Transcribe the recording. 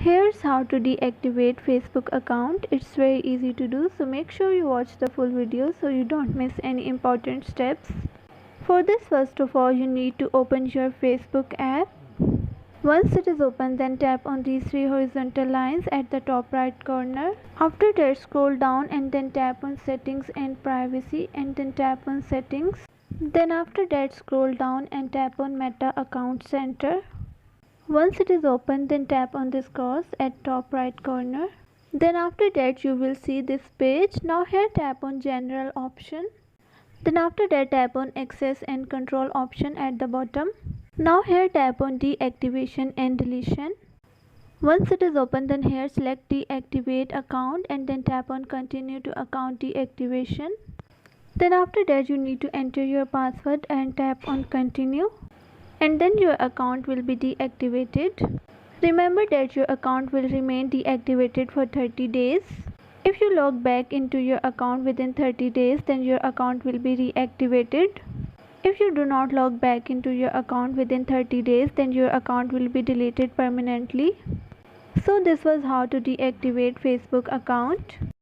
Here's how to deactivate Facebook account. It's very easy to do, so make sure you watch the full video so you don't miss any important steps. For this, first of all, you need to open your Facebook app. Once it is open, then tap on these three horizontal lines at the top right corner. After that, scroll down and then tap on settings and privacy and then tap on settings. Then after that, scroll down and tap on Meta Account Center. Once it is open, then tap on this cross at top right corner. Then after that you will see this page. Now here tap on general option. Then after that tap on access and control option at the bottom. Now here tap on deactivation and deletion. Once it is open, then here select deactivate account and then tap on continue to account deactivation. Then after that you need to enter your password and tap on continue. And then your account will be deactivated. Remember that your account will remain deactivated for 30 days. If you log back into your account within 30 days, then your account will be reactivated. If you do not log back into your account within 30 days, then your account will be deleted permanently. So this was how to deactivate Facebook account.